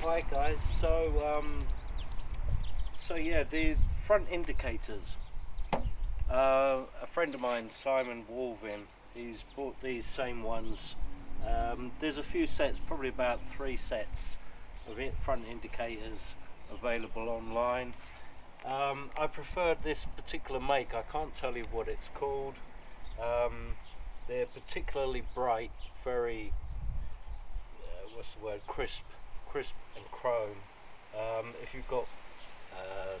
Hi guys, so yeah, the front indicators. A friend of mine, Simon Walvin, he's bought these same ones. There's a few sets, probably about 3 sets of front indicators available online. I prefer this particular make. I can't tell you what it's called. They're particularly bright, very what's the word, crisp and chrome. If you've got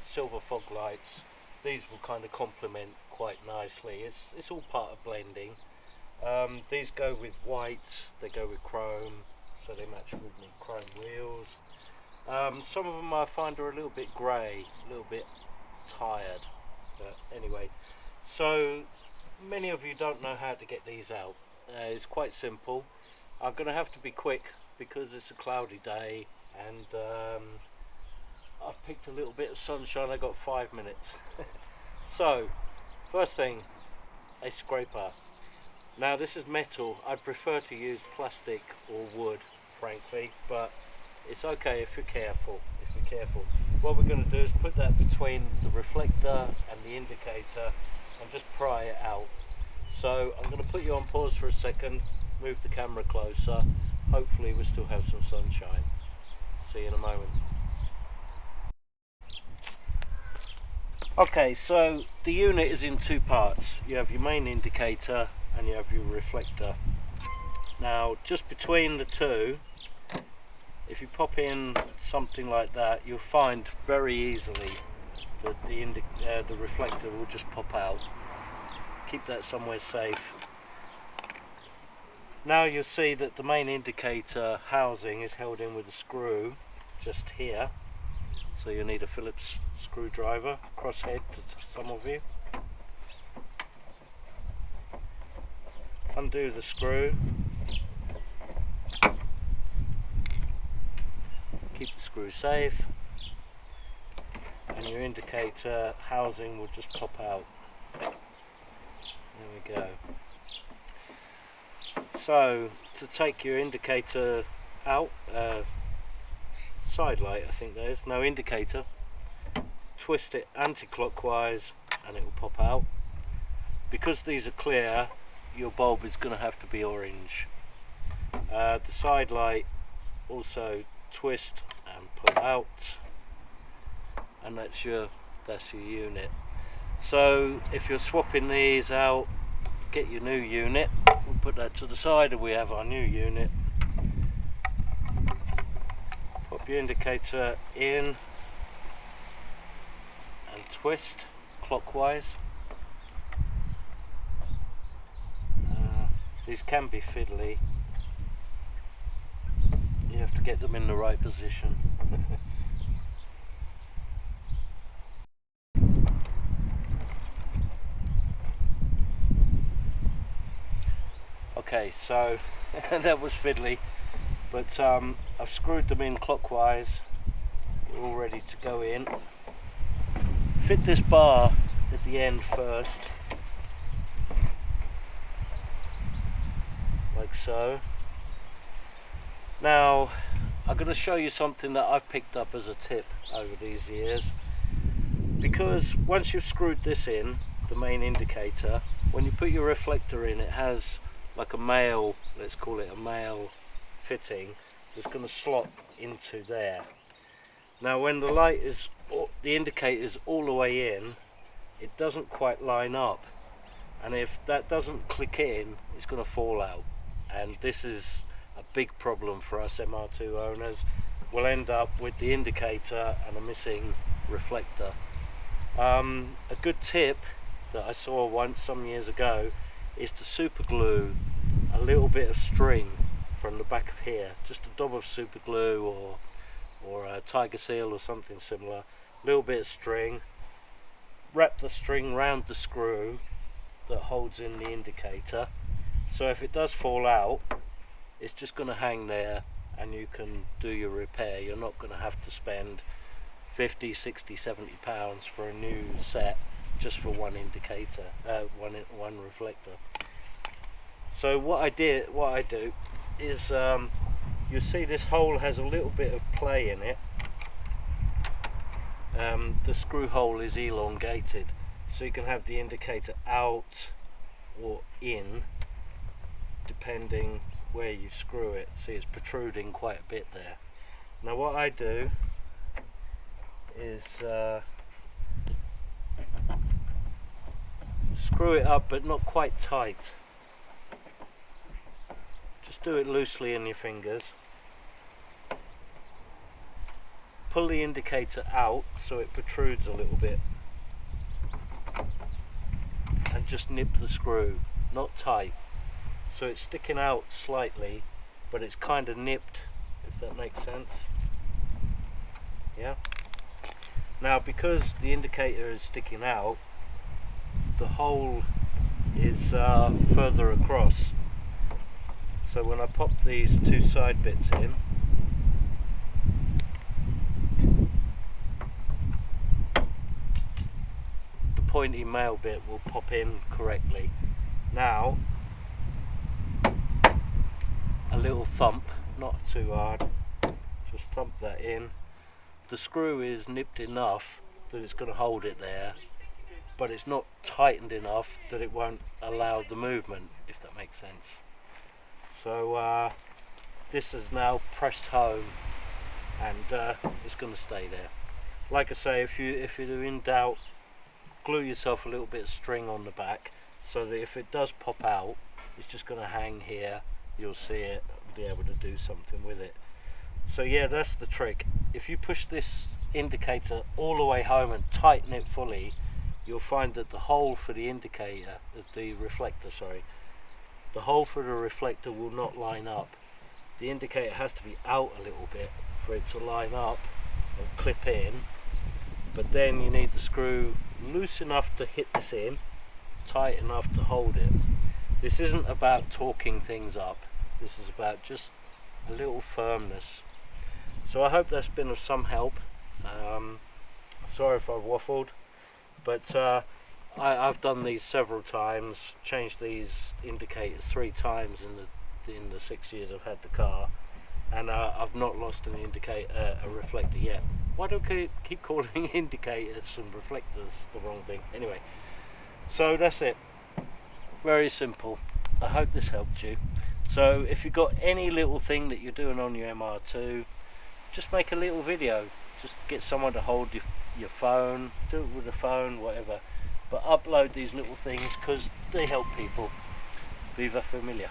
silver fog lights, these will kind of complement quite nicely. It's all part of blending. These go with white, they go with chrome, so they match with my chrome wheels. Some of them I find are a little bit grey, a little bit tired, but anyway. So many of you don't know how to get these out. It's quite simple. I'm going to have to be quick because it's a cloudy day, and I've picked a little bit of sunshine. I got 5 minutes. So first thing, a scraper. Now this is metal. I'd prefer to use plastic or wood, frankly, but it's okay if you're careful. What we're going to do is put that between the reflector and the indicator and just pry it out. So I'm going to put you on pause for a second, move the camera closer. Hopefully we still have some sunshine. See you in a moment. Okay, so the unit is in 2 parts. You have your main indicator and you have your reflector. Now just between the two, if you pop in something like that, you'll find very easily that the reflector will just pop out. Keep that somewhere safe. Now you'll see that the main indicator housing is held in with a screw just here, so you'll need a Phillips screwdriver, crosshead to some of you. Undo the screw, keep the screw safe, and your indicator housing will just pop out. There we go. So to take your indicator out, side light I think there is, no indicator, twist it anti-clockwise and it will pop out. Because these are clear, your bulb is going to have to be orange. The side light also twist and pull out, and that's your unit. So if you're swapping these out, get your new unit. We'll put that to the side and we have our new unit. Pop your indicator in and twist clockwise. These can be fiddly. You have to get them in the right position. Okay, so that was fiddly, but I've screwed them in clockwise. They're all ready to go in. Fit this bar at the end first, like so. Now I'm going to show you something that I've picked up as a tip over these years, because once you've screwed this in, the main indicator, when you put your reflector in, it has like a male, let's call it a male fitting, that's going to slot into there. Now when the light is, the indicator is all the way in, it doesn't quite line up, and if that doesn't click in, it's going to fall out, and this is a big problem for us MR2 owners. We'll end up with the indicator and a missing reflector. A good tip that I saw once some years ago is to super glue a little bit of string from the back of here, just a dab of super glue or a tiger seal or something similar, a little bit of string, wrap the string round the screw that holds in the indicator, so if it does fall out, it's just going to hang there and you can do your repair. You're not going to have to spend 50, 60, 70 pounds for a new set just for one indicator, one reflector. So what I do is you'll see this hole has a little bit of play in it. The screw hole is elongated, so you can have the indicator out or in depending where you screw it. See, it's protruding quite a bit there. Now what I do is screw it up, but not quite tight. Just do it loosely in your fingers. Pull the indicator out so it protrudes a little bit, and just nip the screw, not tight, so it's sticking out slightly, but it's kind of nipped, if that makes sense. Yeah. Now, because the indicator is sticking out, the hole is further across, so when I pop these two side bits in, the pointy male bit will pop in correctly. Now, a little thump, not too hard, just thump that in. The screw is nipped enough that it's going to hold it there, but it's not tightened enough that it won't allow the movement, if that makes sense. So this is now pressed home, and it's going to stay there. Like I say, if you're in doubt, glue yourself a little bit of string on the back, so that if it does pop out, it's just going to hang here. You'll see it, be able to do something with it. So yeah, that's the trick. If you push this indicator all the way home and tighten it fully, you'll find that the hole for the indicator, the reflector, sorry, the hole for the reflector will not line up. The indicator has to be out a little bit for it to line up and clip in, but then you need the screw loose enough to hit this in, tight enough to hold it. This isn't about torquing things up, this is about just a little firmness. So I hope that's been of some help. Sorry if I've waffled, but I've done these several times, changed these indicators 3 times in the 6 years I've had the car, and I've not lost an indicator, a reflector yet. Why do I keep calling indicators and reflectors the wrong thing? Anyway, so that's it. Very simple. I hope this helped you. So if you've got any little thing that you're doing on your MR2, just make a little video. Just get someone to hold your phone, do it with a phone, whatever. But upload these little things because they help people. Viva Familia.